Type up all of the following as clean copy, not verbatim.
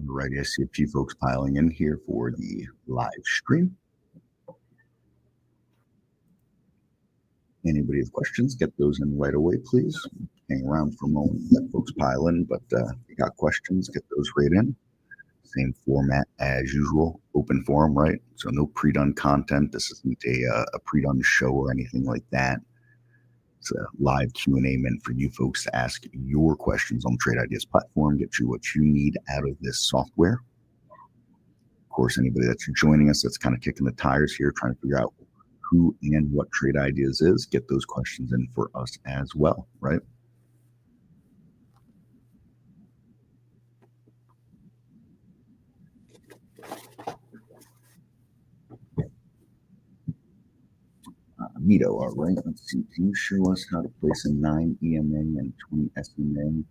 Alrighty, I see a few folks piling in here for the live stream. Anybody with questions, get those in right away, please. Hang around for a moment, let folks pile in, but if you got questions, get those right in. Same format as usual, open forum, right? So no pre-done content. This isn't a pre-done show or anything like that. It's a live Q&A meant for you folks to ask your questions on the Trade Ideas platform, get you what you need out of this software. Of course, anybody that's joining us that's kind of kicking the tires here, trying to figure out who and what Trade Ideas is, get those questions in for us as well, right? Mito, all right, let's see. Can you show us how to place a 9 EMA and 20 SMA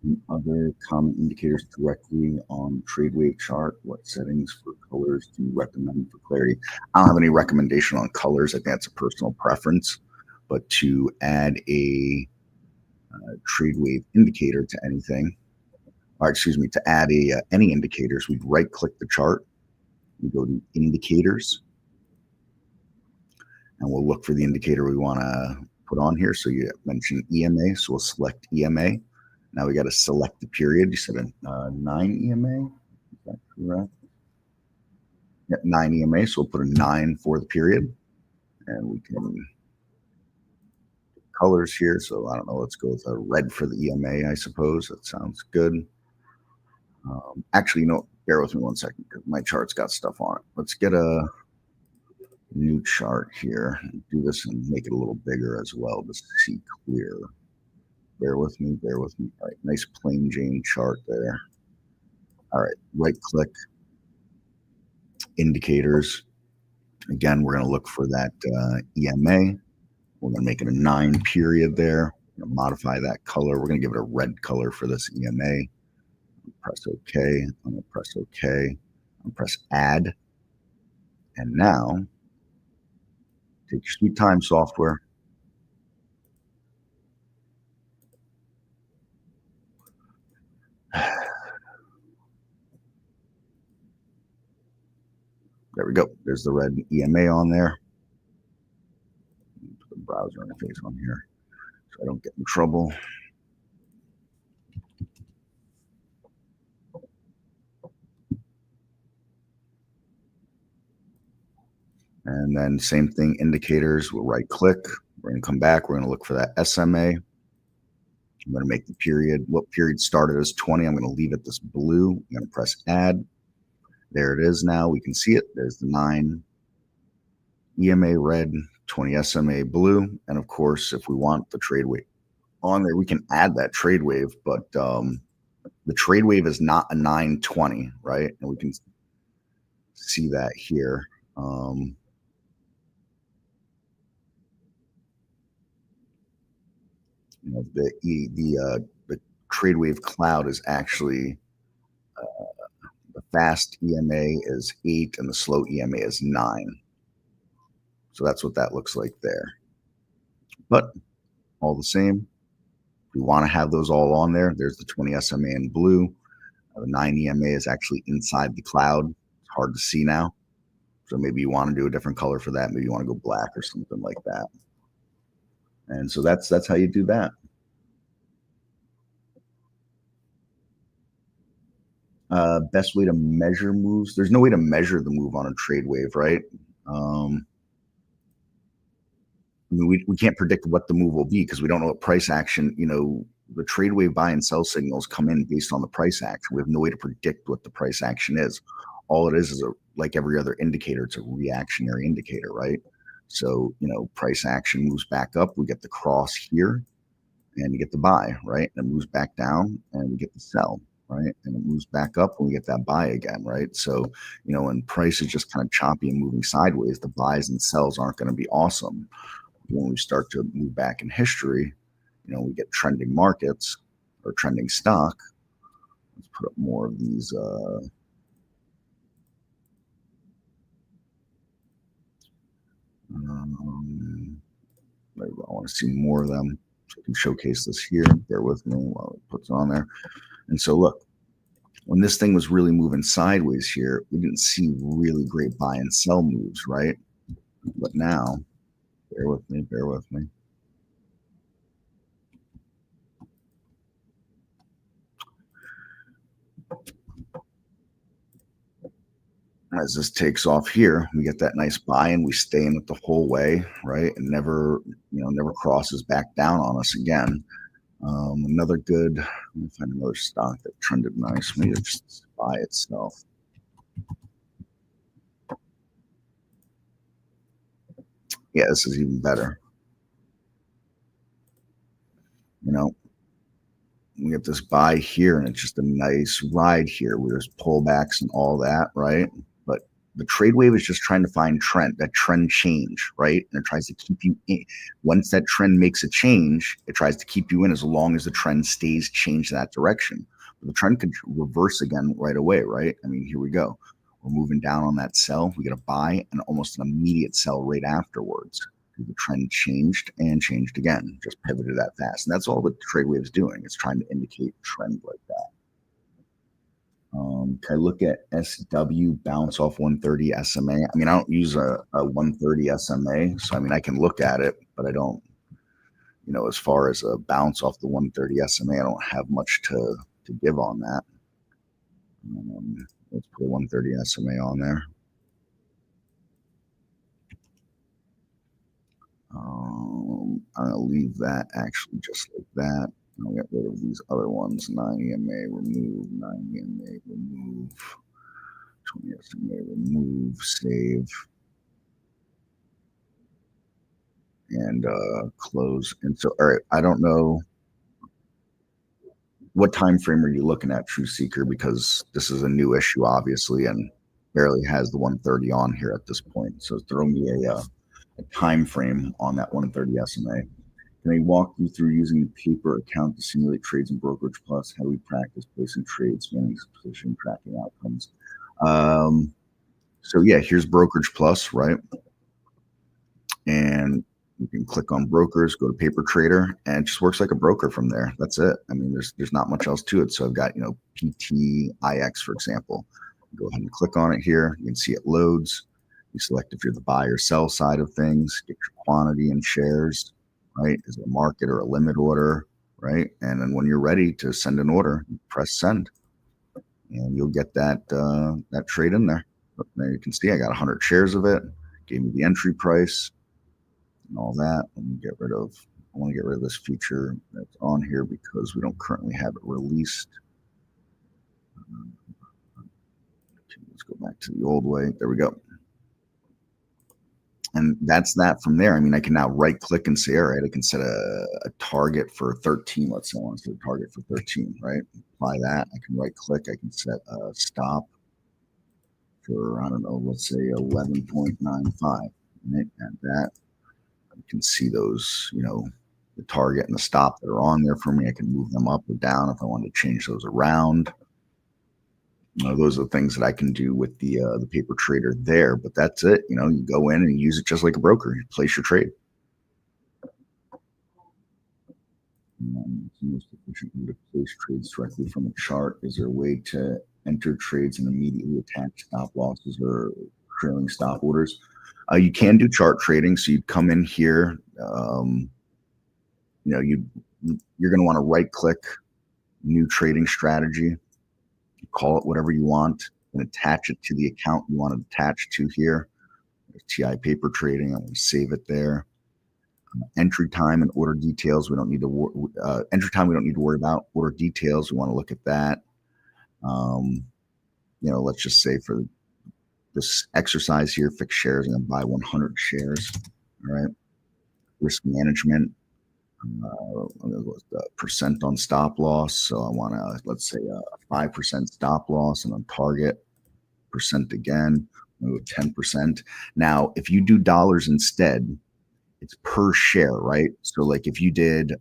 and other common indicators directly on trade wave chart? What settings for colors do you recommend for clarity? I don't have any recommendation on colors. I think that's a personal preference, but to add a trade wave indicator to anything, or excuse me, to add any indicators, we'd right click the chart, we go to indicators, and we'll look for the indicator we want to put on here. So you mentioned EMA, so we'll select EMA. Now we got to select the period. You said a 9 EMA, is that correct? Yeah, 9 EMA, so we'll put a 9 for the period. And we can colors here. So I don't know, let's go with a red for the EMA, I suppose. That sounds good. Actually, bear with me one second because my chart's got stuff on it. Let's get a new chart here. Do this and make it a little bigger as well to see clear. Bear with me, bear with me. All right, nice plain Jane chart there. All right, right click, indicators. Again, we're going to look for that EMA. We're going to make it a 9 period there. We're going to modify that color. We're going to give it a red color for this EMA. Press OK. I'm going to press OK. I'm going to press add. And now, take your sweet time, software. There we go. There's the red EMA on there. Put the browser interface on here so I don't get in trouble. And then same thing, indicators, we'll right click. We're going to come back. We're going to look for that SMA. I'm going to make the period. What period started as 20? I'm going to leave it this blue. I'm going to press add. There it is now. We can see it. There's the 9 EMA red, 20 SMA blue. And of course, if we want the trade wave on there, we can add that trade wave. But the trade wave is not a 920, right? And we can see that here. The trade wave cloud is actually the fast EMA is 8 and the slow EMA is 9. So that's what that looks like there. But all the same, we want to have those all on there. There's the 20 SMA in blue. The 9 EMA is actually inside the cloud. It's hard to see now. So maybe you want to do a different color for that. Maybe you want to go black or something like that. And so that's how you do that. Best way to measure moves. There's no way to measure the move on a trade wave, right? I mean, we can't predict what the move will be because we don't know what price action, the trade wave buy and sell signals come in based on the price action. We have no way to predict what the price action is. All it is like every other indicator, it's a reactionary indicator, right? So, price action moves back up. We get the cross here and you get the buy, right? And it moves back down and we get the sell, right? And it moves back up and we get that buy again, right? So, when price is just kind of choppy and moving sideways, the buys and sells aren't going to be awesome. When we start to move back in history, we get trending markets or trending stock. Let's put up more of these. There we go. I want to see more of them. So I can showcase this here. Bear with me while it puts on there. And so look, When this thing was really moving sideways here, we didn't see really great buy and sell moves, right? But now, bear with me, bear with me. As this takes off here, we get that nice buy and we stay in it the whole way, right? And never, never crosses back down on us again. Another good, let me find another stock that trended nice. Maybe it's just buy itself. Yeah, this is even better. We get this buy here and it's just a nice ride here where there's pullbacks and all that, right? But the trade wave is just trying to find that trend change, right? And it tries to keep you in. Once that trend makes a change, it tries to keep you in as long as the trend stays changed that direction. But the trend could reverse again right away, right? I mean, here we go. We're moving down on that sell. We get a buy and almost an immediate sell right afterwards. The trend changed and changed again, just pivoted that fast. And that's all the trade wave is doing. It's trying to indicate trend like that. Can I look at SW bounce off 130 SMA? I mean, I don't use a 130 SMA, so I mean, I can look at it, but I don't, as far as a bounce off the 130 SMA, I don't have much to give on that. Let's put a 130 SMA on there. I'm going to leave that actually just like that. I'll get rid of these other ones. 9 EMA, remove. 9 EMA, remove. 20 SMA, remove. Save. And close. And so, all right, I don't know. What time frame are you looking at, True Seeker? Because this is a new issue, obviously, and barely has the 130 on here at this point. So throw me a time frame on that 130 SMA. Can I walk you through using the paper account to simulate trades in Brokerage Plus? How do we practice placing trades, managing position, tracking outcomes? So yeah, here's Brokerage Plus, right? And you can click on brokers, go to paper trader, and it just works like a broker from there. That's it. I mean, there's not much else to it. So I've got, PTIX, for example. Go ahead and click on it here. You can see it loads. You select if you're the buy or sell side of things, get your quantity and shares, right? Is it a market or a limit order, right? And then when you're ready to send an order, you press send, and you'll get that trade in there. But there you can see I got 100 shares of it. Gave me the entry price and all that. I want to get rid of this feature that's on here because we don't currently have it released. Okay, let's go back to the old way. There we go. And that's that from there. I mean, I can now right click and say, all right, I can set a target for 13. Let's say I want to set a target for 13, right? Apply that. I can right click. I can set a stop for, I don't know, let's say 11.95. Right? And that, you can see those, the target and the stop that are on there for me. I can move them up or down if I want to change those around. Those are the things that I can do with the paper trader there, but that's it. You go in and use it just like a broker. You place your trade. It's the most efficient way to place trades directly from a chart. Is there a way to enter trades and immediately attach stop losses or trailing stop orders? You can do chart trading. So you'd come in here. You're going to want to right click, new trading strategy. Call it whatever you want and attach it to the account you want to attach to here. There's TI paper trading. I'm going to save it there. Entry time and order details. We don't need to entry time. We don't need to worry about. Order details. We want to look at that. Let's just say for this exercise here, fixed shares, I'm going to buy 100 shares. All right. Risk management. The percent on stop loss. So I want to, let's say a 5% stop loss, and on target percent again, 10%. Now, if you do dollars instead, it's per share, right? So like if you did,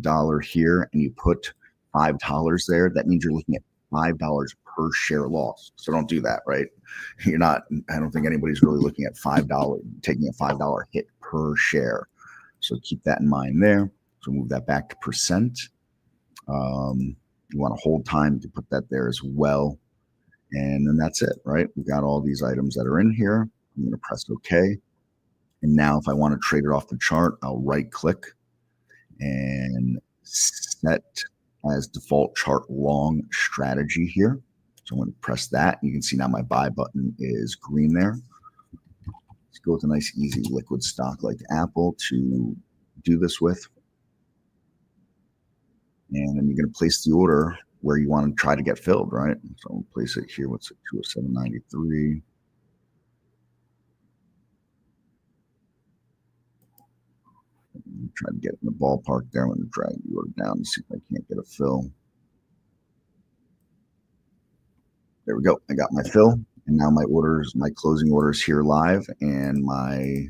dollar here and you put $5 there, that means you're looking at $5 per share loss. So don't do that, right? You're not, I don't think anybody's really looking at $5, taking a $5 hit per share. So keep that in mind there. So move that back to percent. You want to hold time to put that there as well. And then that's it, right? We've got all these items that are in here. I'm going to press OK. And now if I want to trade it off the chart, I'll right click and set as default chart long strategy here. So I'm going to press that. You can see now my buy button is green there. Let's go with a nice easy liquid stock like Apple to do this with. And then you're going to place the order where you want to try to get filled, right? So I'll place it here. What's it? 207.93. Try to get in the ballpark there. I'm going to drag the order down and see if I can't get a fill. There we go. I got my fill. And now my orders, my closing orders here live, and my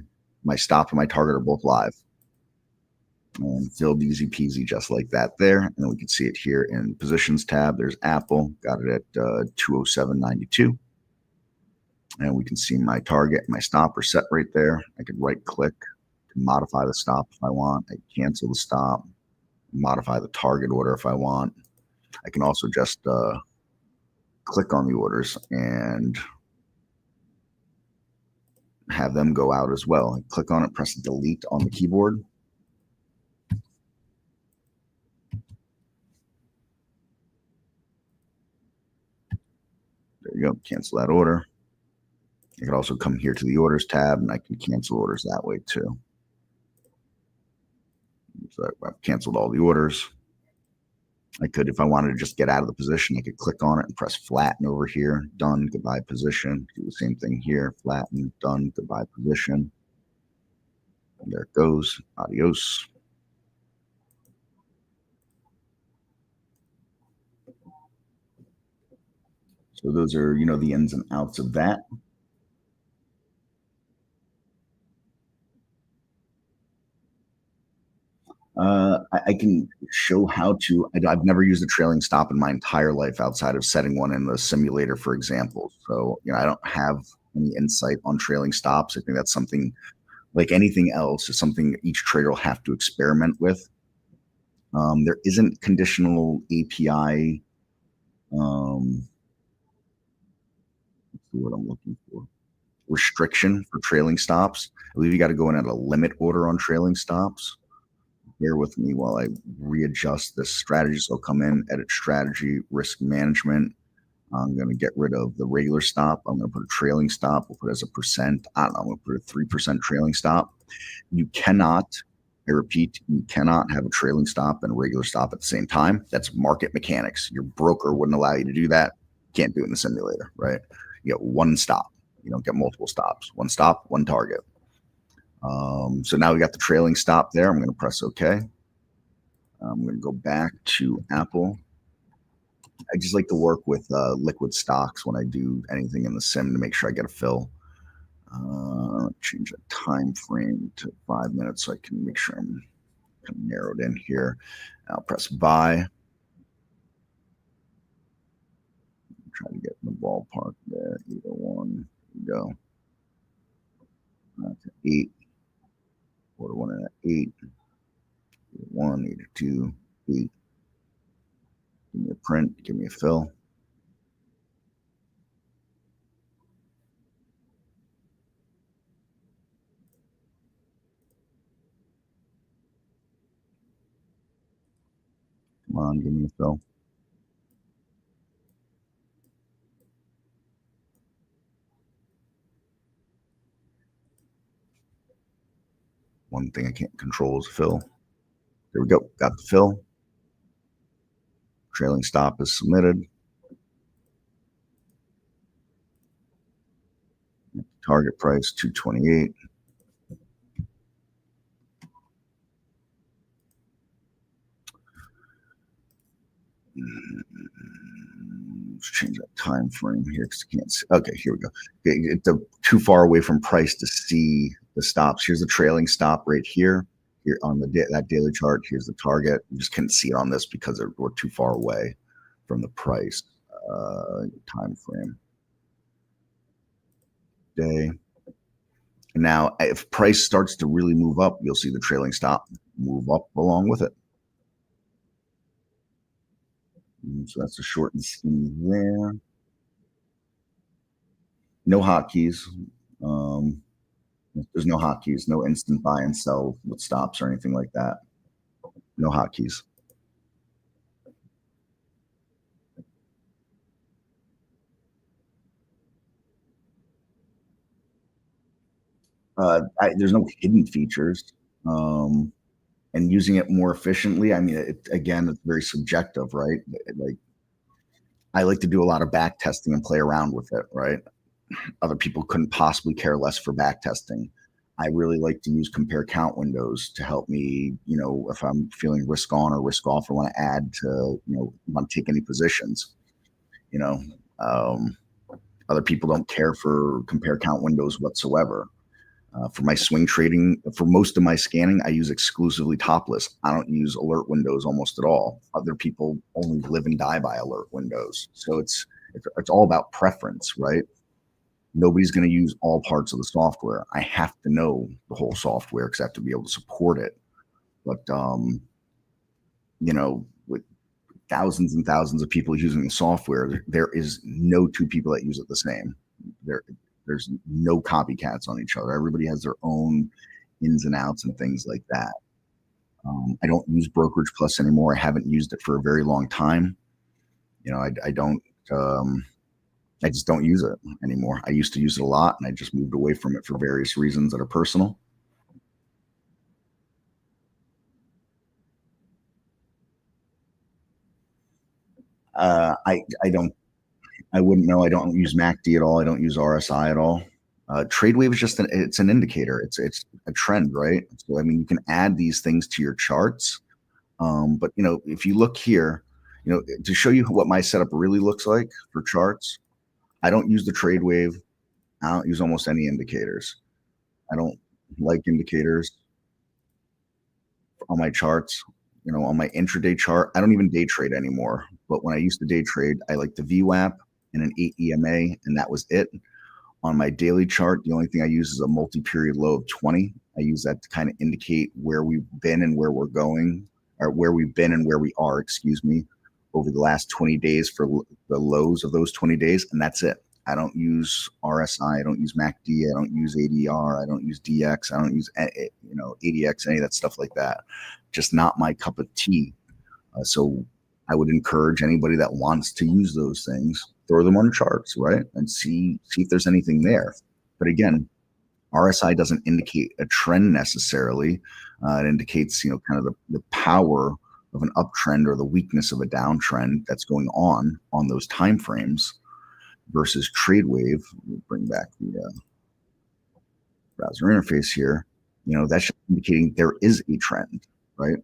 stop and my target are both live. And filled easy peasy just like that there. And we can see it here in positions tab. There's Apple, got it at 207.92. And we can see my target, my stop are set right there. I could right click to modify the stop if I want. I can cancel the stop, modify the target order if I want. I can also just click on the orders and have them go out as well. I click on it, press delete on the keyboard. There you go, cancel that order. I could also come here to the orders tab and I can cancel orders that way too. So I've canceled all the orders. I could, if I wanted to just get out of the position, I could click on it and press flatten over here. Done, goodbye position. Do the same thing here. Flatten, done, goodbye position. And there it goes. Adios. So those are, the ins and outs of that. I can show how to. I've never used a trailing stop in my entire life outside of setting one in the simulator, for example. So, I don't have any insight on trailing stops. I think that's something, like anything else, is something each trader will have to experiment with. There isn't conditional API. Let's see what I'm looking for. Restriction for trailing stops. I believe you got to go in at a limit order on trailing stops. Bear with me while I readjust this strategy. So I'll come in, edit strategy, risk management. I'm going to get rid of the regular stop. I'm going to put a trailing stop. We'll put it as a percent. I don't know. I'm going to put a 3% trailing stop. You cannot, I repeat, you cannot have a trailing stop and a regular stop at the same time. That's market mechanics. Your broker wouldn't allow you to do that. Can't do it in the simulator, right? You get one stop. You don't get multiple stops. One stop, one target. So now we got the trailing stop there. I'm going to press OK. I'm going to go back to Apple. I just like to work with liquid stocks when I do anything in the sim to make sure I get a fill. Change the time frame to 5 minutes so I can make sure I'm kind of narrowed in here. I'll press buy. Try to get in the ballpark there. Either one. There we go. 8. Order one at 8. 1, 82, 8. Give me a print, give me a fill. Come on, give me a fill. One thing I can't control is fill. There we go, got the fill. Trailing stop is submitted. Target price 228. Let's change that time frame here because I can't see. Okay, here we go. It's too far away from price to see the stops. Here's the trailing stop right here. Here on that daily chart. Here's the target. You just couldn't see it on this because we're too far away from the price. Time frame. Day. And now, if price starts to really move up, you'll see the trailing stop move up along with it. So that's the short and skinny there. No hotkeys. Um, there's no hotkeys, no instant buy and sell with stops or anything like that. No hotkeys. There's no hidden features. Um, and using it more efficiently, I mean, again, it's very subjective, right? Like, I like to do a lot of back testing and play around with it, right? Other people couldn't possibly care less for back testing. I really like to use compare count windows to help me, if I'm feeling risk on or risk off or want to add to, want to take any positions, you know. Um, Other people don't care for compare count windows whatsoever. For my swing trading, for most of my scanning, I use exclusively topless. I don't use alert windows almost at all. Other people only live and die by alert windows. So it's all about preference, right? Nobody's going to use all parts of the software. I have to know the whole software because I have to be able to support it. But with thousands and thousands of people using the software, there is no two people that use it the same. There, there's no copycats on each other. Everybody has their own ins and outs and things like that. I don't use Brokerage Plus anymore. I haven't used it for a very long time. I don't. I just don't use it anymore. I used to use it a lot, and I just moved away from it for various reasons that are personal. I don't. I wouldn't know. I don't use MACD at all. I don't use RSI at all. TradeWave is just it's an indicator. It's a trend, right? So I mean, you can add these things to your charts. But if you look here, to show you what my setup really looks like for charts, I don't use the TradeWave. I don't use almost any indicators. I don't like indicators on my charts. On my intraday chart, I don't even day trade anymore. But when I used to day trade, I liked the VWAP and an 8 EMA, and that was it. On my daily chart, the only thing I use is a multi-period low of 20. I use that to kind of indicate where we've been and where we're going, or where we've been and where we are, excuse me, over the last 20 days for the lows of those 20 days, and that's it. I don't use RSI, I don't use MACD, I don't use ADR, I don't use DX, I don't use ADX, any of that stuff like that. Just not my cup of tea. So I would encourage anybody that wants to use those things, throw them on charts, right, and see if there's anything there. But again, RSI doesn't indicate a trend necessarily. It indicates, kind of the power of an uptrend or the weakness of a downtrend that's going on those time frames. Versus TradeWave, we'll bring back the browser interface here. That's indicating there is a trend, right?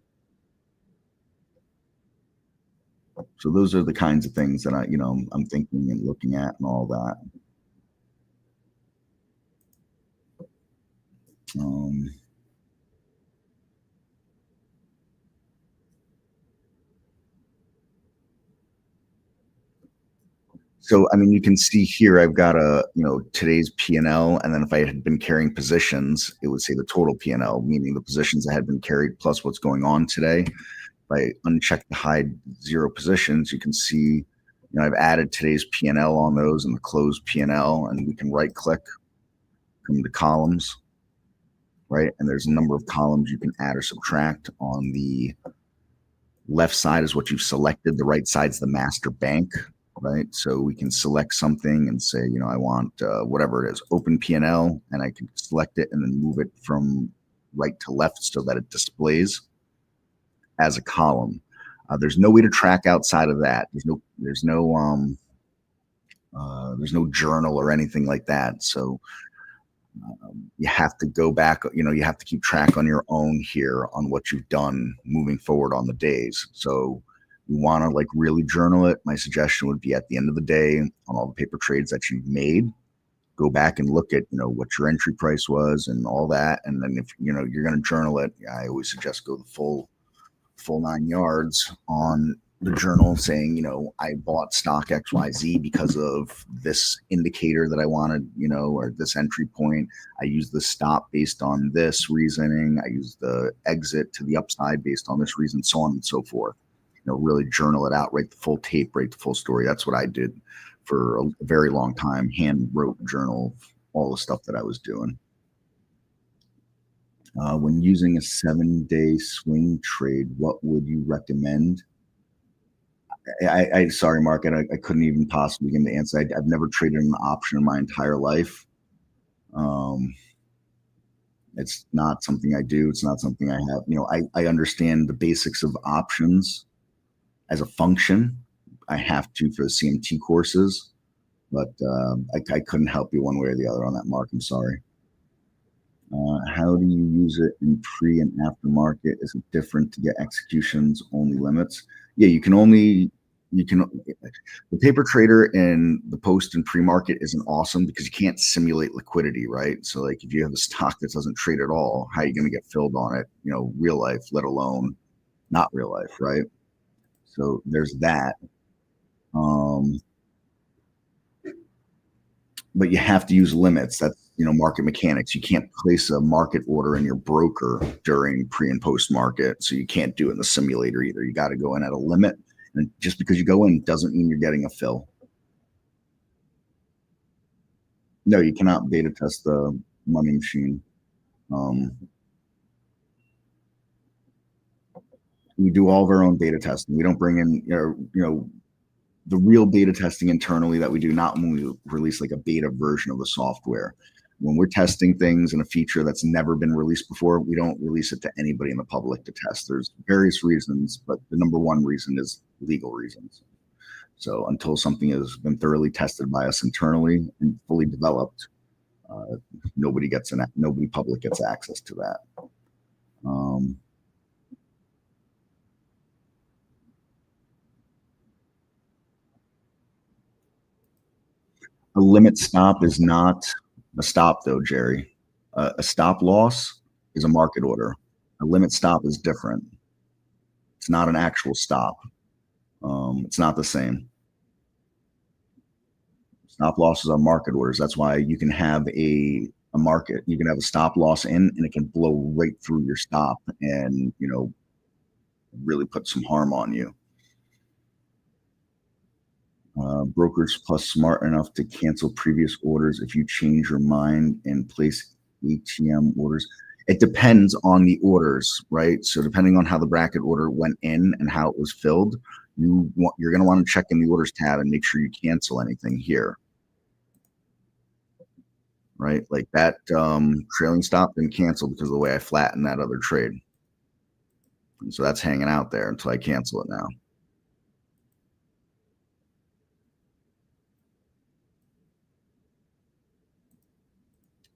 So those are the kinds of things that I'm thinking and looking at and all that. So, I mean, you can see here, I've got today's P&L, and then if I had been carrying positions, it would say the total P&L, meaning the positions that had been carried plus what's going on today. If I uncheck the hide zero positions, you can see, I've added today's P&L on those and the closed P&L, and we can right click, come to columns, right? And there's a number of columns you can add or subtract. On the left side is what you've selected. The right side's the master bank, right? So we can select something and say, I want whatever it is, open P&L, and I can select it and then move it from right to left so that it displays as a column. There's no way to track outside of that. There's no journal or anything like that. So you have to go back, you have to keep track on your own here on what you've done moving forward on the days. So you want to really journal it. My suggestion would be at the end of the day on all the paper trades that you've made, go back and look at, what your entry price was and all that. And then if, you're going to journal it, I always suggest go the full 9 yards on the journal saying, I bought stock XYZ because of this indicator that I wanted, or this entry point. I used the stop based on this reasoning. I used the exit to the upside based on this reason, so on and so forth. really journal it out, write the full tape, write the full story. That's what I did for a very long time. Hand wrote journal all the stuff that I was doing. When using a 7-day swing trade, what would you recommend? Sorry, Mark, I couldn't even possibly give the answer. I've never traded an option in my entire life. Um, it's not something I do. It's not something I have. I understand the basics of options as a function. I have to for the CMT courses, but I couldn't help you one way or the other on that, Mark. I'm sorry. How do you use it in pre and aftermarket? Is it different to get executions only limits? Yeah, you can the paper trader in the post and pre-market isn't awesome because you can't simulate liquidity, right? So like if you have a stock that doesn't trade at all, how are you going to get filled on it? Real life, let alone not real life, right? So there's that. Um, but you have to use limits. That's market mechanics. You can't place a market order in your broker during pre and post market, so you can't do it in the simulator either. You got to go in at a limit, and just because you go in doesn't mean you're getting a fill. No, you cannot beta test the money machine. Um, we do all of our own beta testing. We don't bring in the real beta testing internally that we do, not when we release like a beta version of the software. When we're testing things and a feature that's never been released before, we don't release it to anybody in the public to test. There's various reasons, but the number one reason is legal reasons. So until something has been thoroughly tested by us internally and fully developed, nobody public gets access to that. A limit stop is not a stop, though, Jerry. A stop loss is a market order. A limit stop is different. It's not an actual stop. It's not the same. Stop losses are market orders. That's why you can have a market. You can have a stop loss in, and it can blow right through your stop and really put some harm on you. Brokers Plus smart enough to cancel previous orders if you change your mind and place ATM orders. It depends on the orders, right? So depending on how the bracket order went in and how it was filled, you're going to want to check in the orders tab and make sure you cancel anything here, right? Like that trailing stop didn't cancel because of the way I flattened that other trade. And so that's hanging out there until I cancel it now.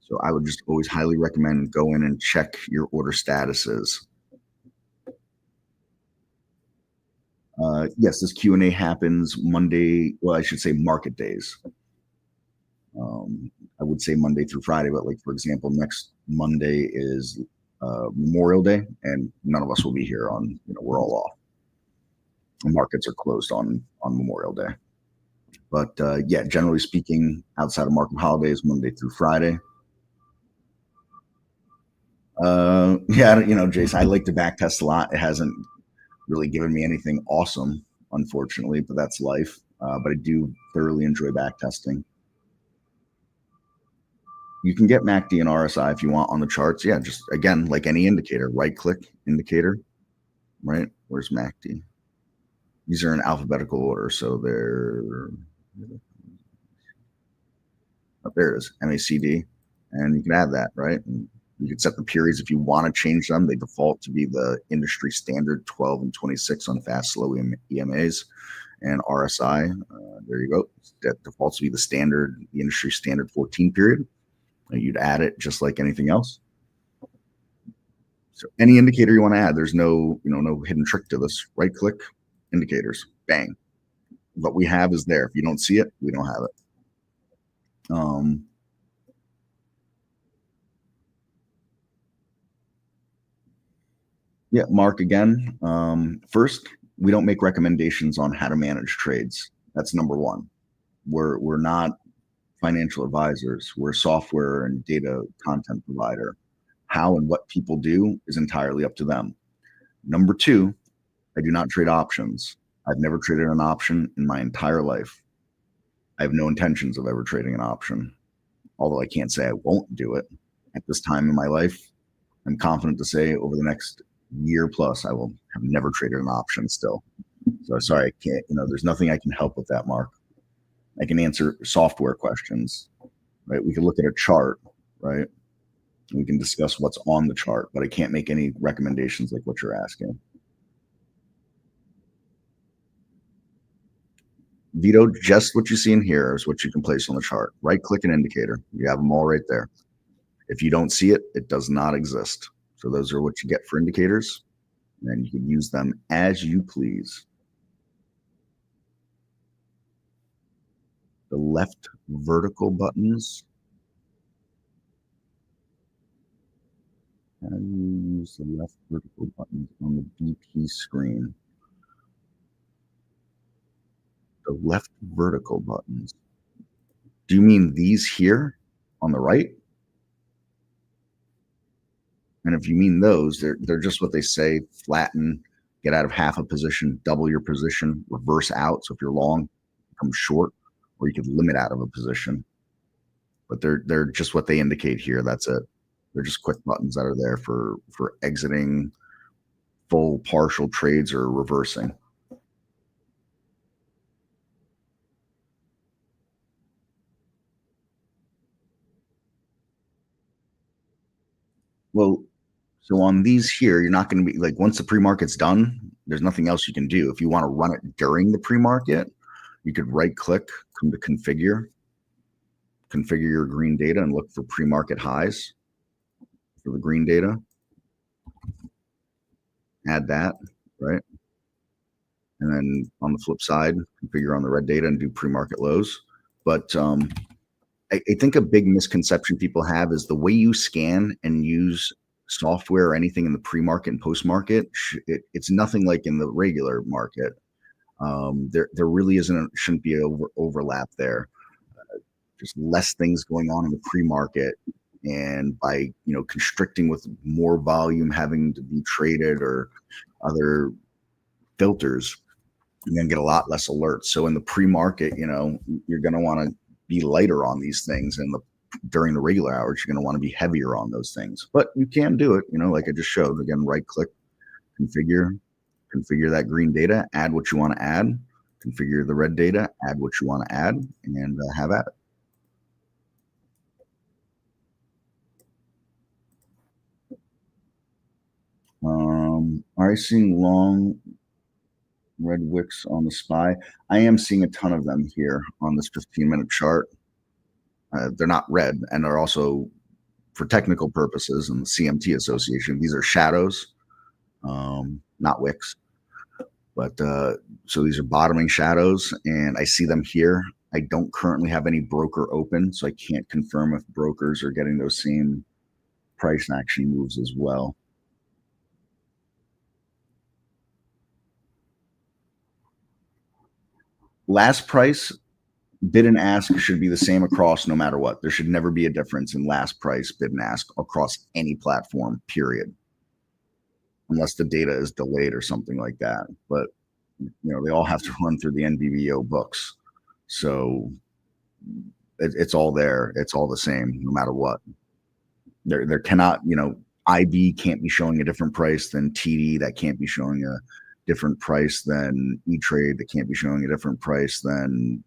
So I would just always highly recommend go in and check your order statuses. Yes, this Q&A happens Monday. Well, I should say market days. I would say Monday through Friday, but like, for example, next Monday is Memorial Day, and none of us will be here on, we're all off. The markets are closed on Memorial Day. But yeah, generally speaking, outside of market holidays, Monday through Friday. Yeah, Jason, I like to back test a lot. It hasn't really given me anything awesome, unfortunately, but that's life. But I do thoroughly enjoy back testing. You can get MACD and RSI if you want on the charts. Yeah, just again, like any indicator, right click indicator, right? Where's MACD? These are in alphabetical order, so they're there it is, MACD, and you can add that, right? And you can set the periods if you want to change them. They default to be the industry standard 12 and 26 on fast, slow EMAs. And RSI, there you go. That defaults to be the industry standard 14 period. And you'd add it just like anything else. So any indicator you want to add, there's no hidden trick to this. Right click, indicators, bang. What we have is there. If you don't see it, we don't have it. Yeah, Mark, again, first, we don't make recommendations on how to manage trades. That's number one. We're not financial advisors. We're a software and data content provider. How and what people do is entirely up to them. Number two, I do not trade options. I've never traded an option in my entire life. I have no intentions of ever trading an option, although I can't say I won't do it. At this time in my life, I'm confident to say over the next year plus, I will have never traded an option still. So sorry, I can't, there's nothing I can help with that, Mark. I can answer software questions, right? We can look at a chart, right? We can discuss what's on the chart, but I can't make any recommendations like what you're asking. Vito, just what you see in here is what you can place on the chart. Right click an indicator. You have them all right there. If you don't see it, it does not exist. So those are what you get for indicators, and you can use them as you please. The left vertical buttons. How do you use the left vertical buttons on the BP screen? The left vertical buttons. Do you mean these here on the right? And if you mean those, they're just what they say: flatten, get out of half a position, double your position, reverse out. So if you're long, become short, or you could limit out of a position. But they're just what they indicate here. That's it. They're just quick buttons that are there for exiting full, partial trades or reversing. Well, so on these here, you're not going to be like, once the pre-market's done, there's nothing else you can do. If you want to run it during the pre-market, you could right click, come to configure your green data and look for pre-market highs for the green data. Add that, right? And then on the flip side, configure on the red data and do pre-market lows. But I think a big misconception people have is the way you scan and use software or anything in the pre-market and post-market, it's nothing like in the regular market. There really shouldn't be an overlap there. Just less things going on in the pre-market, and by constricting with more volume having to be traded or other filters, you're going to get a lot less alerts. So in the pre-market, you're going to want to be lighter on these things, and during the regular hours, you're going to want to be heavier on those things. But you can do it, like I just showed. Again, right click, configure that green data, add what you want to add, configure the red data, add what you want to add, and have at it. Are you seeing long red wicks on the SPY? I am seeing a ton of them here on this 15-minute chart. They're not red, and they're also, for technical purposes and the CMT Association, these are shadows, not wicks. But so these are bottoming shadows, and I see them here. I don't currently have any broker open, so I can't confirm if brokers are getting those same price action moves as well. Last price, bid and ask should be the same across no matter what. There should never be a difference in last price, bid and ask across any platform, period. Unless the data is delayed or something like that. But they all have to run through the NVDA books. So it's all there. It's all the same no matter what. There cannot, IB can't be showing a different price than TD. That can't be showing a different price than E-Trade. That can't be showing a different price than,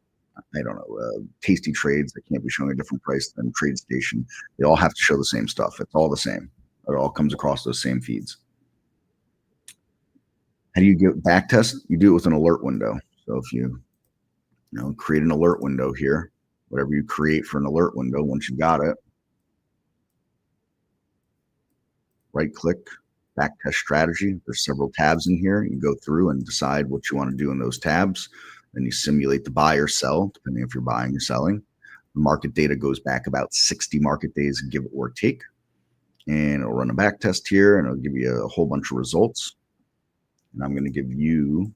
I don't know, Tasty Trades. That can't be showing a different price than TradeStation. They all have to show the same stuff. It's all the same. It all comes across those same feeds. How do you get back test? You do it with an alert window. So if you create an alert window here, whatever you create for an alert window, once you got it, right click, back test strategy. There's several tabs in here. You go through and decide what you want to do in those tabs. Then you simulate the buy or sell, depending if you're buying or selling. The market data goes back about 60 market days, give or take. And it'll run a back test here, and it'll give you a whole bunch of results. And I'm going to give you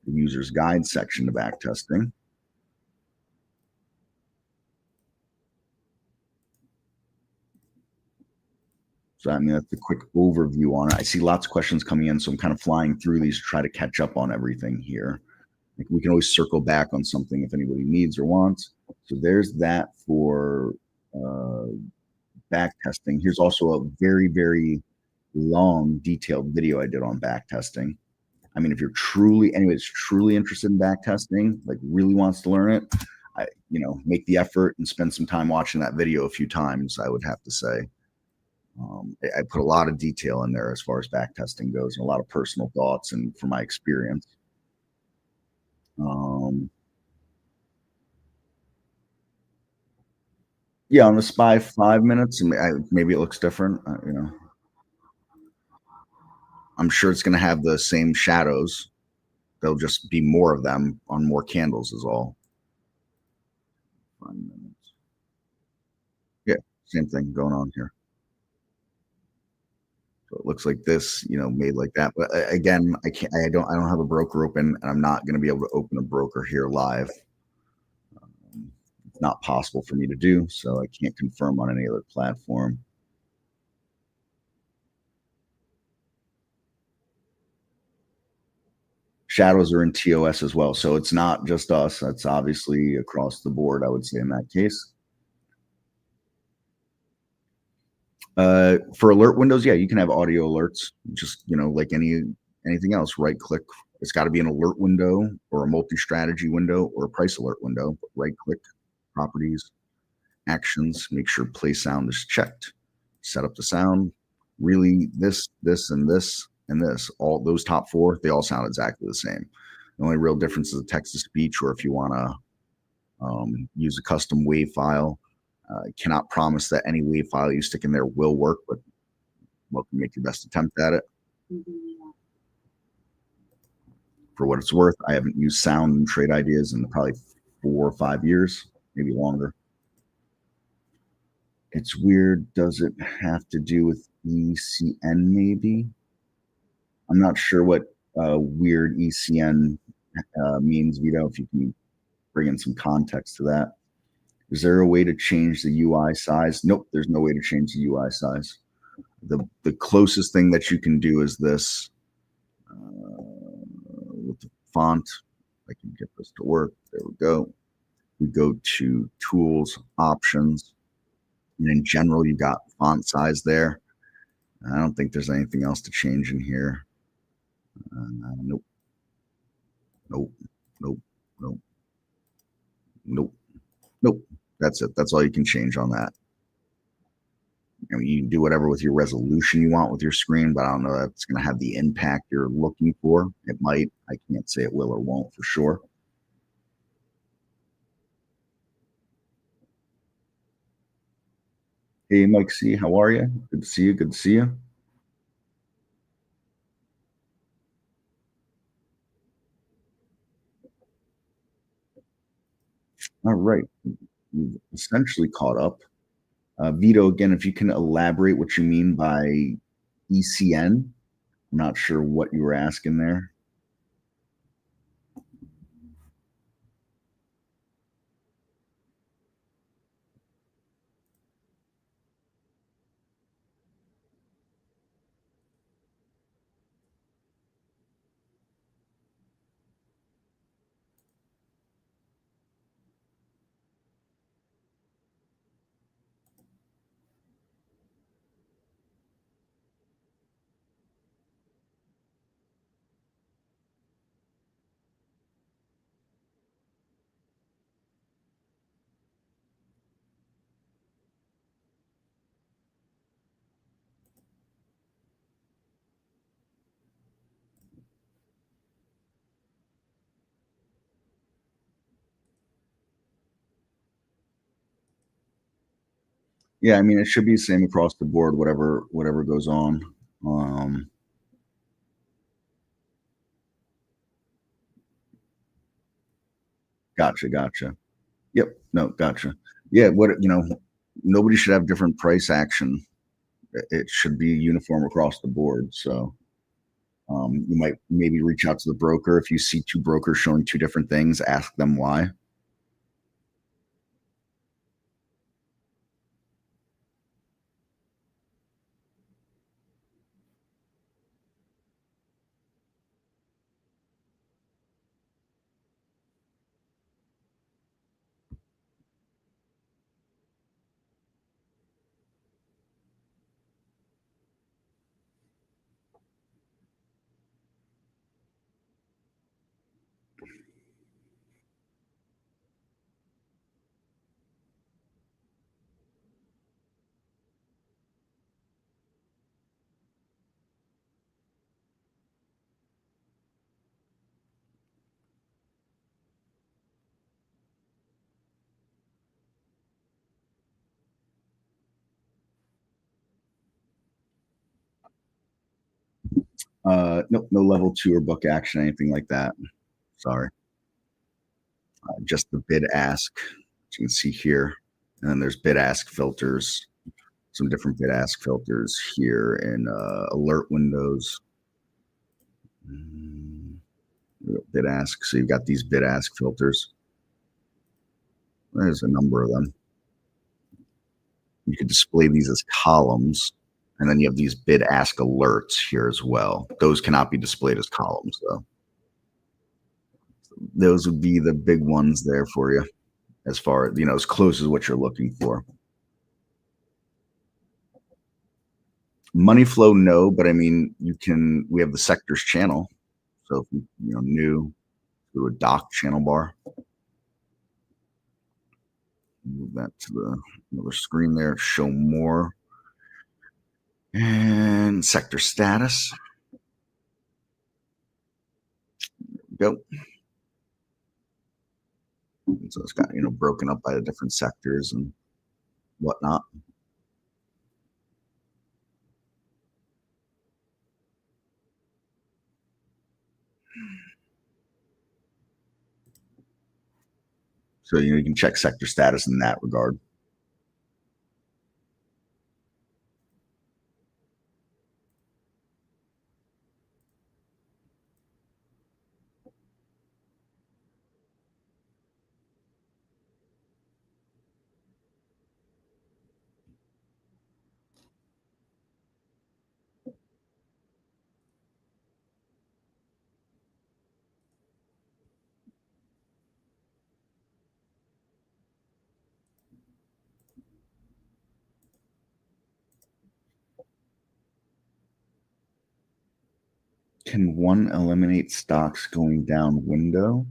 the user's guide section to back testing. So, I mean, that's a quick overview on it. I see lots of questions coming in, so I'm kind of flying through these to try to catch up on everything here. Like, we can always circle back on something if anybody needs or wants. So there's that for back testing. Here's also a very, very long, detailed video I did on back testing. I mean, if you're anybody's truly interested in back testing, like really wants to learn it, make the effort and spend some time watching that video a few times, I would have to say. I put a lot of detail in there as far as back testing goes, and a lot of personal thoughts and from my experience. Yeah, on the SPY 5 minutes, and maybe it looks different. I'm sure it's going to have the same shadows. There'll just be more of them on more candles, is all. 5 minutes. Yeah, same thing going on here. So it looks like this, made like that. But again, I don't have a broker open, and I'm not going to be able to open a broker here live. It's not possible for me to do, so I can't confirm on any other platform. Shadows are in TOS as well, so it's not just us. That's obviously across the board, I would say, in that case. For alert windows, yeah, you can have audio alerts, just like anything else. Right click. It's got to be an alert window or a multi-strategy window or a price alert window. Right click, properties, actions, make sure play sound is checked, set up the sound. Really, this, and this, and this, all those top four, they all sound exactly the same. The only real difference is the text to speech, or if you want to use a custom WAV file. I cannot promise that any WAV file you stick in there will work, but welcome, make your best attempt at it. For what it's worth, I haven't used sound and trade ideas in probably 4 or 5 years, maybe longer. It's weird. Does it have to do with ECN maybe? I'm not sure what weird ECN means, Vito, if you can bring in some context to that. Is there a way to change the UI size? Nope, there's no way to change the UI size. The closest thing that you can do is this with the font. I can get this to work. There we go. We go to Tools, Options, and in general, you got font size there. I don't think there's anything else to change in here. Nope. Nope. Nope. Nope. Nope. Nope. That's it. That's all you can change on that. You can do whatever with your resolution you want with your screen, but I don't know if it's going to have the impact you're looking for. It might. I can't say it will or won't for sure. Hey, Mike C., how are you? Good to see you. Good to see you. All right. We've essentially caught up. Vito, again, if you can elaborate what you mean by ECN. I'm not sure what you were asking there. Yeah, I mean, it should be the same across the board, whatever goes on. Gotcha. Yep. No, gotcha. Yeah, nobody should have different price action. It should be uniform across the board. So you might maybe reach out to the broker. If you see two brokers showing two different things, ask them why. Nope, no level two or book action, anything like that. Sorry. Just the bid ask, as you can see here. And then there's bid ask filters, some different bid ask filters here in alert windows. Bid ask. So you've got these bid ask filters. There's a number of them. You could display these as columns. And then you have these bid ask alerts here as well. Those cannot be displayed as columns, though. Those would be the big ones there for you, as far as, as close as what you're looking for. Money flow, no, but I mean, we have the sectors channel. So if new, do a dock channel bar. Move that to the another screen there, show more. And sector status. Go. So it's got, broken up by the different sectors and whatnot. So, you can check sector status in that regard. Can one eliminate stocks going down window?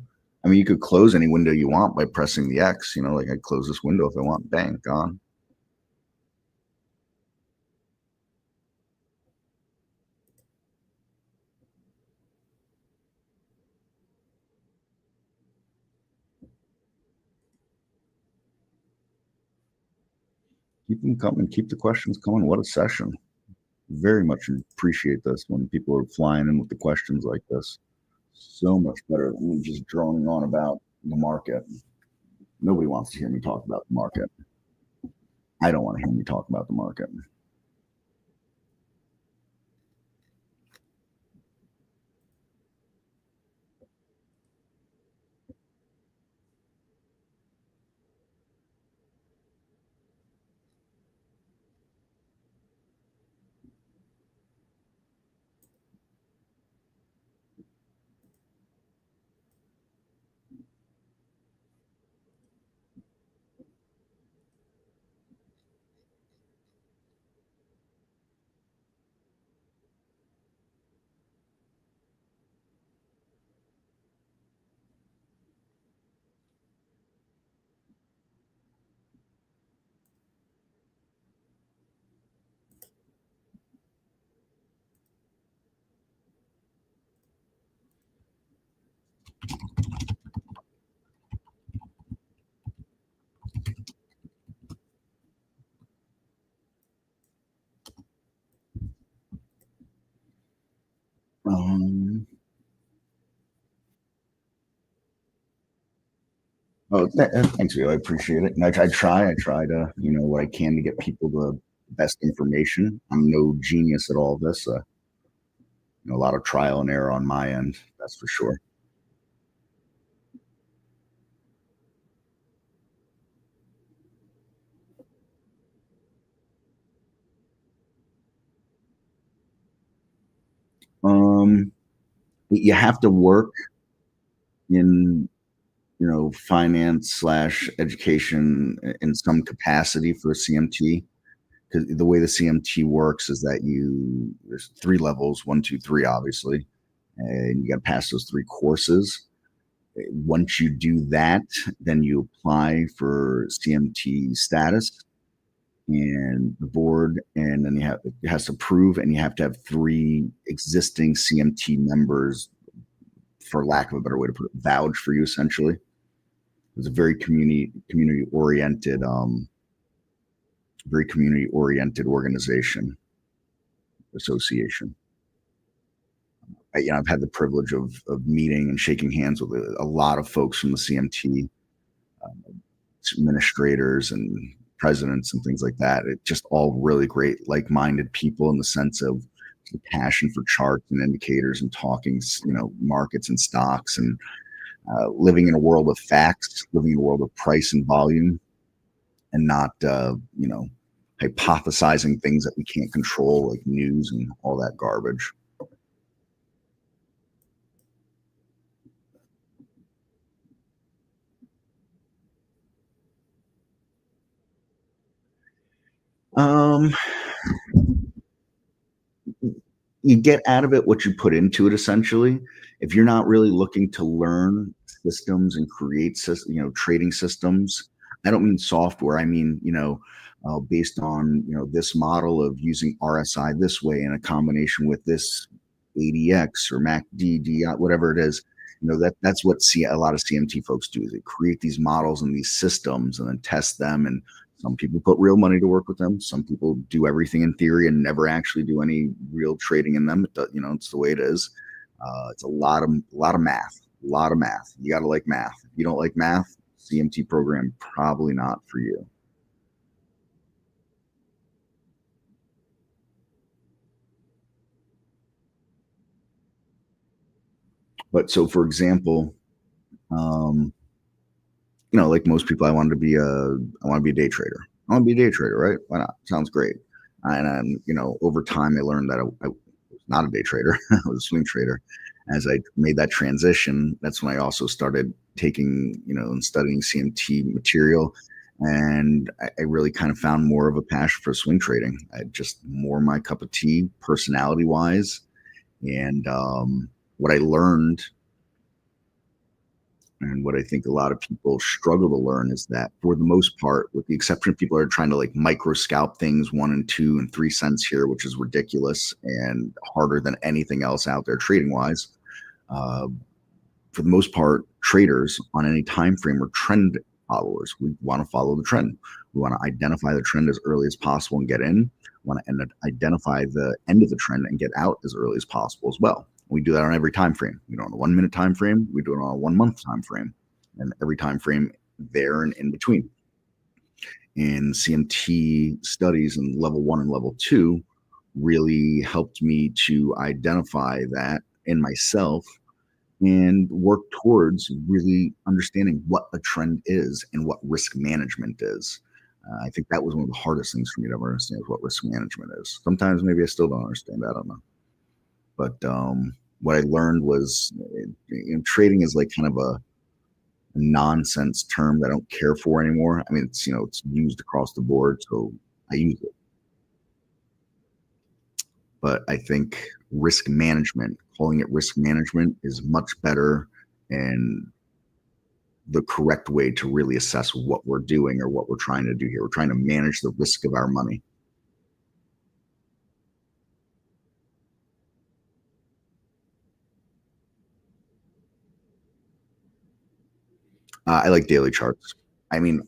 I mean, you could close any window you want by pressing the X, like I close this window if I want, bang, gone. Keep them coming. Keep the questions coming. What a session. Very much appreciate this when people are flying in with the questions like this. So much better than me just droning on about the market. Nobody wants to hear me talk about the market. I don't want to hear me talk about the market. Thanks, Leo. I appreciate it. And I try to, what I can to get people the best information. I'm no genius at all of this. A lot of trial and error on my end, that's for sure. You have to work in, finance slash education in some capacity for a CMT. Because the way the CMT works is that there's 3 levels, 1, 2, 3, obviously, and you got to pass those 3 courses. Once you do that, then you apply for CMT status and the board, and then it has to approve, and you have to have 3 existing CMT members, for lack of a better way to put it, vouch for you essentially. It's a very community oriented organization, association. I've had the privilege of meeting and shaking hands with a lot of folks from the CMT, administrators and presidents and things like that. It just all really great, like-minded people in the sense of the passion for charts and indicators and talking, markets and stocks and living in a world of facts, living in a world of price and volume, and not, hypothesizing things that we can't control, like news and all that garbage. Um, you get out of it what you put into it, essentially. If you're not really looking to learn systems and create trading systems, I don't mean software. I mean, based on, this model of using RSI this way in a combination with this ADX or MACD, DI, whatever it is. That's what a lot of CMT folks do. They create these models and these systems and then test them. And some people put real money to work with them. Some people do everything in theory and never actually do any real trading in them. It's the way it is. It's a lot of math, a lot of math. You got to like math. If you don't like math, CMT program probably not for you. But so, for example, um, like most people, I want to be a day trader. I want to be a day trader, right? Why not? Sounds great. And over time, I learned that I was not a day trader. I was a swing trader. As I made that transition, that's when I also started taking, and studying CMT material. And I really kind of found more of a passion for swing trading. I just more my cup of tea, personality wise. And what I learned and what I think a lot of people struggle to learn is that for the most part, with the exception of people that are trying to like micro scalp things 1 and 2 and 3 cents here, which is ridiculous and harder than anything else out there trading wise. Uh, for the most part, traders on any time frame are trend followers. We want to follow the trend. We want to identify the trend as early as possible and get in. We want to identify the end of the trend and get out as early as possible as well. We do that on every time frame. We do it on a 1 minute time frame. We do it on a 1 month time frame, and every time frame there and in between. And CMT studies in level 1 and level 2 really helped me to identify that in myself and work towards really understanding what a trend is and what risk management is. I think that was one of the hardest things for me to ever understand is what risk management is. Sometimes maybe I still don't understand. I don't know. But what I learned was trading is like kind of a nonsense term that I don't care for anymore. I mean, it's used across the board, so I use it. But I think risk management, calling it risk management, is much better and the correct way to really assess what we're doing or what we're trying to do here. We're trying to manage the risk of our money. I like daily charts. I mean,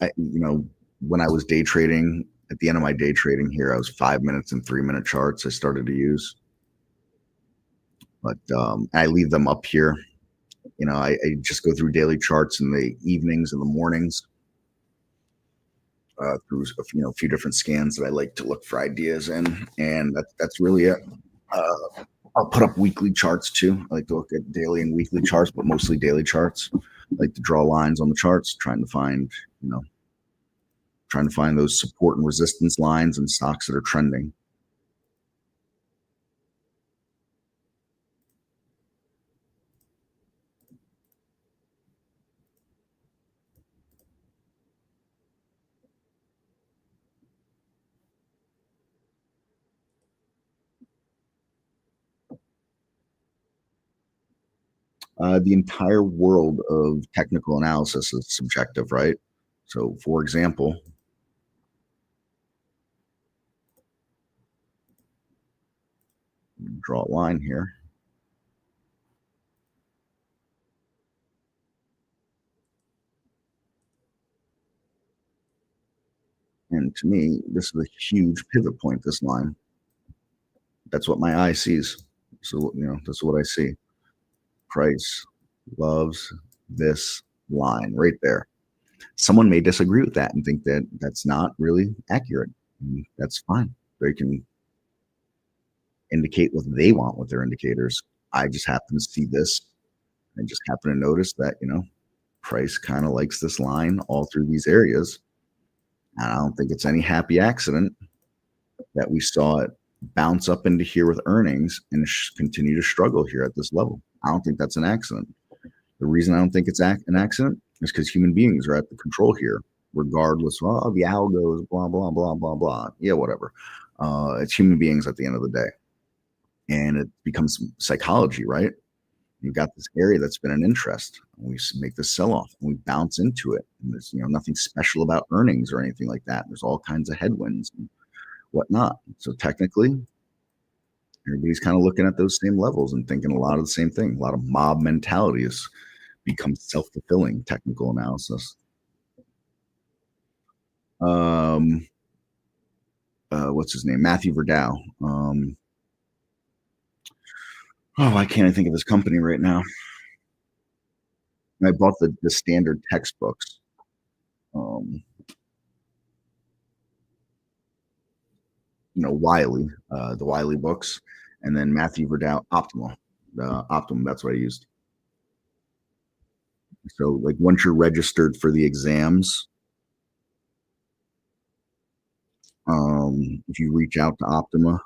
when I was day trading, at the end of my day trading here, I was 5 minutes and 3 minute charts I started to use, but I leave them up here. I just go through daily charts in the evenings and the mornings through a few different scans that I like to look for ideas in, and that's really it. I'll put up weekly charts too. I like to look at daily and weekly charts, but mostly daily charts. I like to draw lines on the charts, trying to find those support and resistance lines and stocks that are trending. The entire world of technical analysis is subjective, right? So, for example, draw a line here. And to me, this is a huge pivot point, this line. That's what my eye sees. So, that's what I see. Price loves this line right there. Someone may disagree with that and think that that's not really accurate. That's fine. They can indicate what they want with their indicators. I just happen to see this and just happen to notice that, price kind of likes this line all through these areas. And I don't think it's any happy accident that we saw it bounce up into here with earnings and continue to struggle here at this level. I don't think that's an accident. The reason I don't think it's an accident is because human beings are at the control here, regardless. Well, the algos, blah blah blah blah blah. Yeah, whatever. It's human beings at the end of the day, and it becomes psychology, right? You've got this area that's been an interest. We make this sell off, and we bounce into it. And there's nothing special about earnings or anything like that. There's all kinds of headwinds and whatnot. So technically, everybody's kind of looking at those same levels and thinking a lot of the same thing. A lot of mob mentality has become self-fulfilling technical analysis. Um, what's his name? Matthew Verdow. Why can't I think of his company right now? I bought the standard textbooks. Um, Wiley, the Wiley books, and then Matthew Verdow Optimal. Optimum, that's what I used. So, like, once you're registered for the exams, if you reach out to Optimum,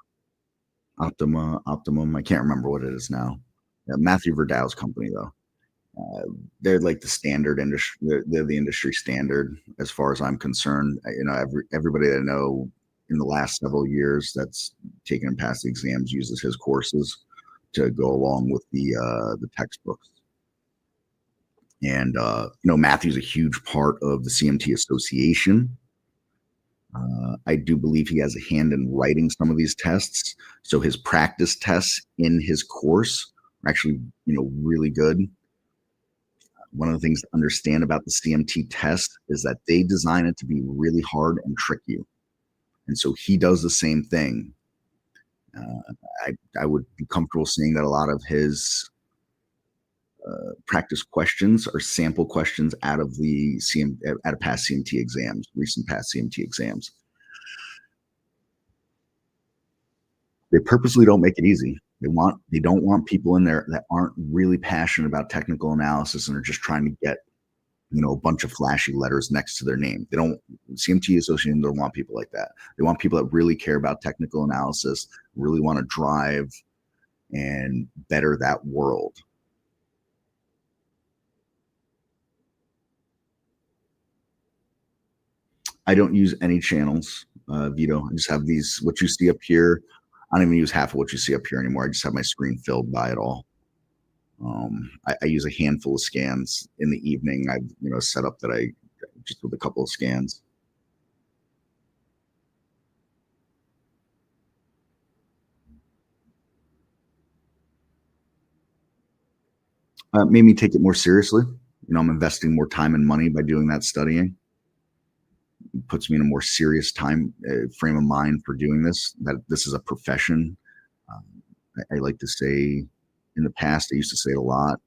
I can't remember what it is now. Matthew Verdow's company, though. They're like the standard industry. They're the industry standard as far as I'm concerned. Everybody that I know in the last several years that's taken and passed the exams uses his courses to go along with the textbooks. And Matthew's a huge part of the CMT Association. I do believe he has a hand in writing some of these tests. So his practice tests in his course are actually, really good. One of the things to understand about the CMT test is that they design it to be really hard and trick you. And so he does the same thing. I would be comfortable saying that a lot of his practice questions are sample questions out of past CMT exams, recent past CMT exams. They purposely don't make it easy. They don't want people in there that aren't really passionate about technical analysis and are just trying to get, a bunch of flashy letters next to their name. CMT Association don't want people like that. They want people that really care about technical analysis, really want to drive and better that world. I don't use any channels, Vito. I just have these, what you see up here. I don't even use half of what you see up here anymore. I just have my screen filled by it all. I use a handful of scans in the evening. I've set up that I just with a couple of scans. Made me take it more seriously. I'm investing more time and money by doing that studying. It puts me in a more serious frame of mind for doing this. That this is a profession. I like to say, in the past, I used to say it a lot.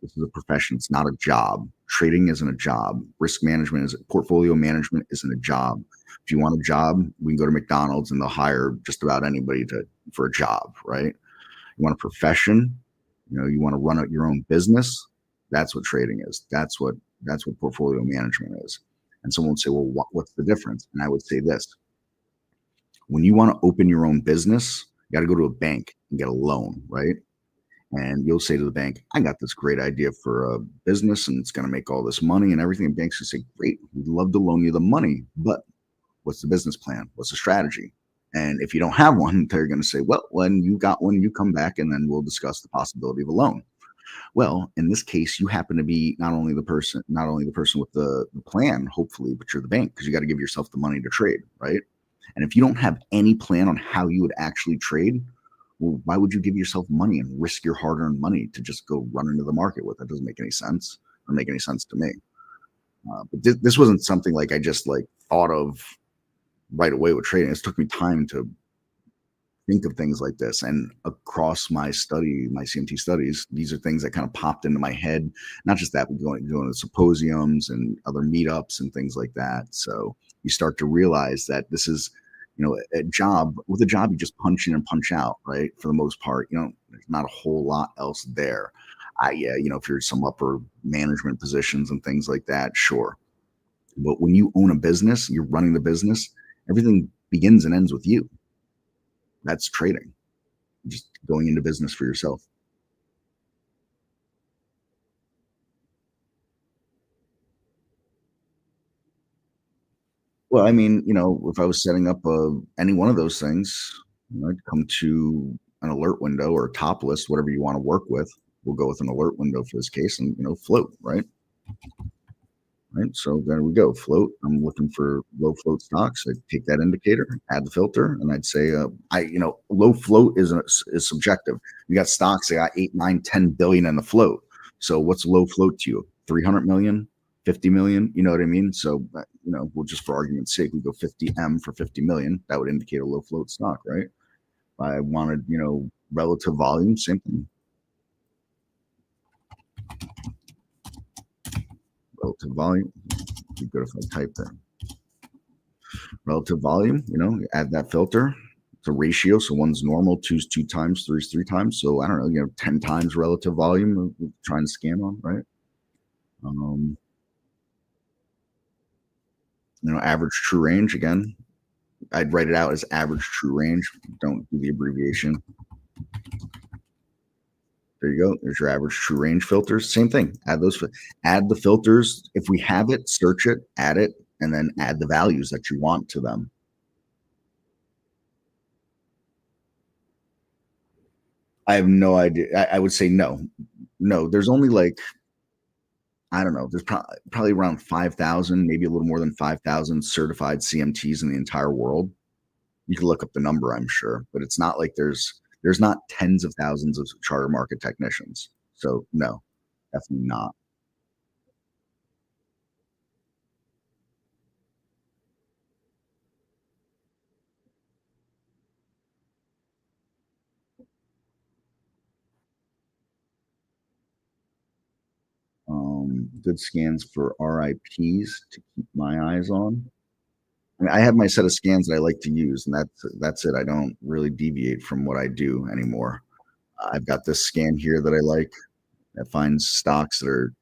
This is a profession. It's not a job. Trading isn't a job. Risk management portfolio management isn't a job. If you want a job, we can go to McDonald's and they'll hire just about anybody for a job, right? You want a profession, you want to run your own business. That's what trading is. That's what portfolio management is. And someone would say, well, what's the difference? And I would say this: when you want to open your own business, you got to go to a bank and get a loan, right? And you'll say to the bank, I got this great idea for a business and it's going to make all this money and everything. And banks will say, great, we'd love to loan you the money, but what's the business plan? What's the strategy? And if you don't have one, they're going to say, well, when you got one, you come back and then we'll discuss the possibility of a loan. Well, in this case, you happen to be not only the person with the plan, hopefully, but you're the bank, because you got to give yourself the money to trade, right? And if you don't have any plan on how you would actually trade, well, why would you give yourself money and risk your hard-earned money to just go run into the market with? That doesn't make any sense. Doesn't make any sense to me. But this wasn't something like I just thought of right away with trading. It took me time to think of things like this. And across my CMT studies, these are things that kind of popped into my head. Not just that, but going to symposiums and other meetups and things like that. So you start to realize that this is, a job. With a job, you just punch in and punch out, right? For the most part, there's not a whole lot else there. Yeah, if you're some upper management positions and things like that, sure. But when you own a business, you're running the business, everything begins and ends with you. That's trading, just going into business for yourself. Well, I mean, if I was setting up any one of those things, I'd come to an alert window or a top list, whatever you want to work with. We'll go with an alert window for this case and, float, right? Right. So there we go. Float. I'm looking for low float stocks. I take that indicator, add the filter, and I'd say, low float is subjective. You got stocks that got 8, 9, 10 billion in the float. So what's low float to you? 300 million, 50 million. You know what I mean? So we'll just for argument's sake, we go 50M for 50 million. That would indicate a low float stock, right? If I wanted, relative volume, same thing. Relative volume. Be good if I type that. Relative volume, add that filter. It's a ratio. So one's normal, two's 2 times, three's 3 times. So I don't know, 10 times relative volume trying to scan on, right? Um, average true range again. I'd write it out as average true range. Don't do the abbreviation. There you go. There's your average true range filters. Same thing. Add the filters. If we have it, search it, add it, and then add the values that you want to them. I have no idea. I would say no. No, there's only like, I don't know, there's probably around 5,000, maybe a little more than 5,000 certified CMTs in the entire world. You can look up the number, I'm sure, but it's not like there's not tens of thousands of charter market technicians. So no, definitely not. Good scans for RIPs to keep my eyes on. I mean, I have my set of scans that I like to use, and that's it. I don't really deviate from what I do anymore. I've got this scan here that I like that finds stocks that are,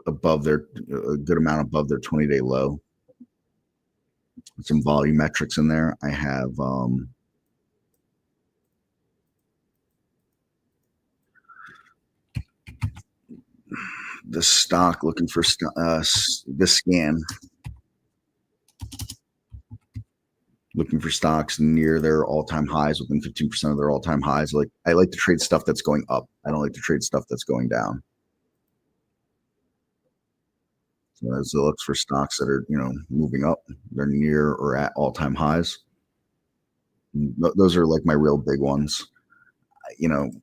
above their a good amount above their 20-day low. Some volumetrics in there. I have the stock looking for the scan looking for stocks near their all-time highs, within 15% of their all-time highs. Like I like to trade stuff that's going up. I don't like to trade stuff that's going down. So as it looks for stocks that are, moving up, they're near or at all-time highs. Those are like my real big ones.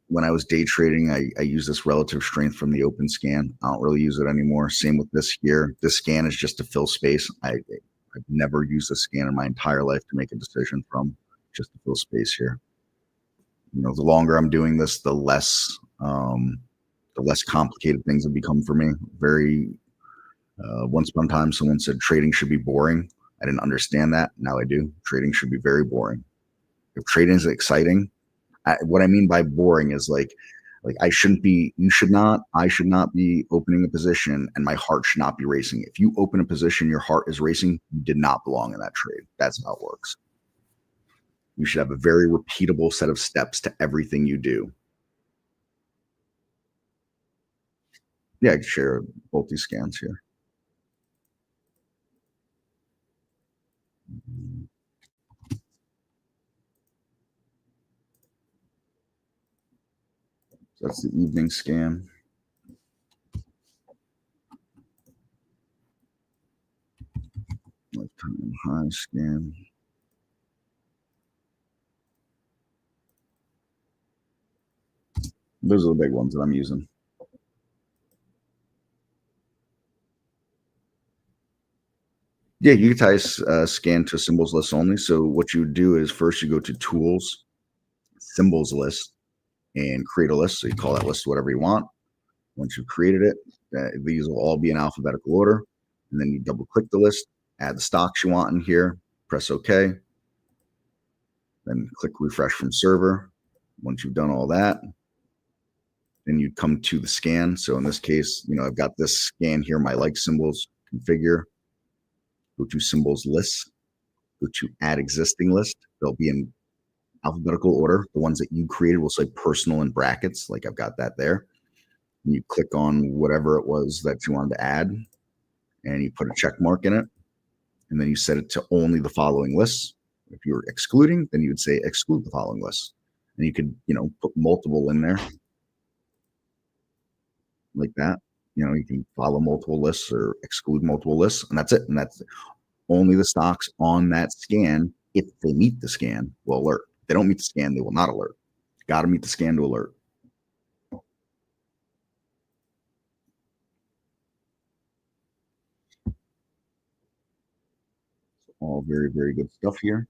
When I was day trading, I use this relative strength from the open scan. I don't really use it anymore. Same with this here. This scan is just to fill space. I've never used a scan in my entire life to make a decision from, just to fill space here. The longer I'm doing this, the less complicated things have become for me. Very once upon a time, someone said trading should be boring. I didn't understand that. Now I do. Trading should be very boring. If trading is exciting, what I mean by boring is like I shouldn't be, I should not be opening a position and my heart should not be racing. If you open a position, your heart is racing, you did not belong in that trade. That's how it works. You should have a very repeatable set of steps to everything you do. Yeah, I can share both these scans here. So that's the evening scan. Lifetime high scan. Those are the big ones that I'm using. Yeah, you can tie scan to symbols list only. So what you do is first you go to Tools, Symbols List, and create a list. So you call that list whatever you want. Once you've created it, these will all be in alphabetical order. And then you double click the list, add the stocks you want in here, press OK, then click refresh from server. Once you've done all that, then you come to the scan. So in this case, I've got this scan here, my like symbols, configure, go to symbols list, go to add existing list. They'll be in alphabetical order. The ones that you created will say personal in brackets, like I've got that there. And you click on whatever it was that you wanted to add, and you put a check mark in it, and then you set it to only the following lists. If you were excluding, then you would say exclude the following lists. And you could, put multiple in there like that. You can follow multiple lists or exclude multiple lists, and that's it. And that's only the stocks on that scan, if they meet the scan, will alert. If they don't meet the scan, they will not alert. Got to meet the scan to alert. All very, very good stuff here.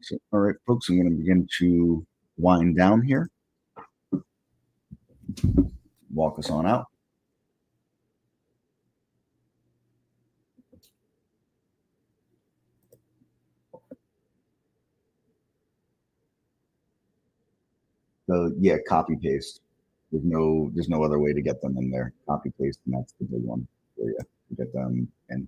So, all right, folks, I'm going to begin to wind down here. Walk us on out. Yeah, copy paste. There's no other way to get them in there. Copy paste, and that's the big one for you to get them in.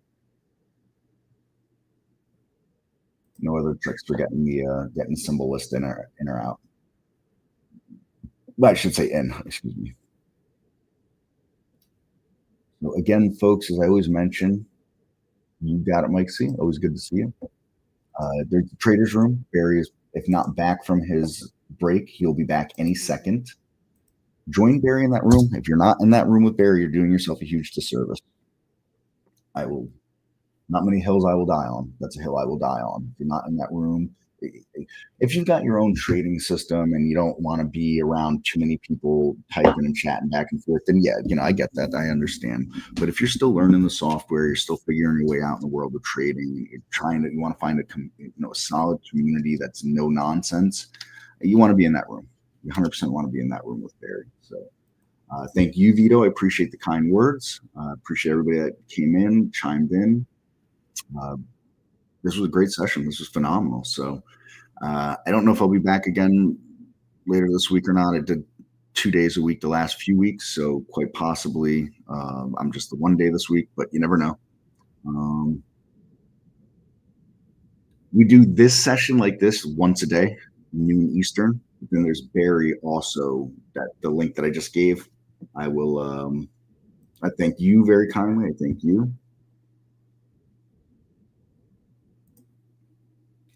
No other tricks for getting symbol list in or out. But I should say in. Excuse me. So again, folks, as I always mention, you got it, Mike C. Always good to see you. There's the traders room. Barry is, if not back from his break, he'll be back any second. Join Barry in that room. If you're not in that room with Barry, you're doing yourself a huge disservice. I will not many hills I will die on. That's a hill I will die on. If you're not in that room, if you've got your own trading system and you don't want to be around too many people typing and chatting back and forth, then yeah, I get that. I understand. But if you're still learning the software, you're still figuring your way out in the world of trading, you want to find a solid community that's no nonsense, you want to be in that room. You 100% want to be in that room with Barry. So thank you, Vito. I appreciate the kind words. Appreciate everybody that came in, chimed in. This was a great session. This was phenomenal. So I don't know if I'll be back again later this week or not. I did 2 days a week the last few weeks, so quite possibly I'm just the 1 day this week, but you never know. We do this session like this once a day, noon Eastern. Then there's Barry also, that the link that I just gave. I will I thank you very kindly. I thank you.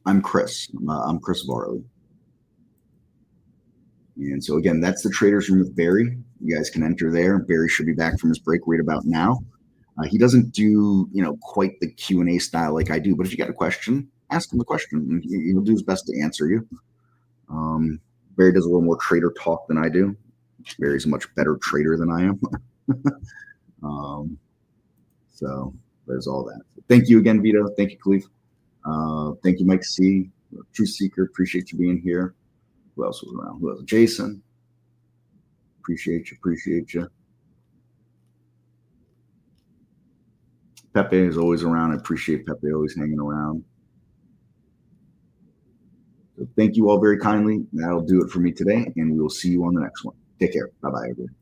I'm Chris. I'm Chris Varley. And so again, that's the traders room with Barry. You guys can enter there. Barry should be back from his break right about now. He doesn't do quite the Q&A style like I do, but if you got a question, ask him the question, and he'll do his best to answer you. Barry does a little more trader talk than I do. Barry's a much better trader than I am. So there's all that. Thank you again, Vito. Thank you, Khalif. Thank you, Mike C. Truth Seeker. Appreciate you being here. Who else was around? Who else? Jason. Appreciate you. Appreciate you. Pepe is always around. I appreciate Pepe always hanging around. So thank you all very kindly. That'll do it for me today, and we will see you on the next one. Take care. Bye-bye, everybody.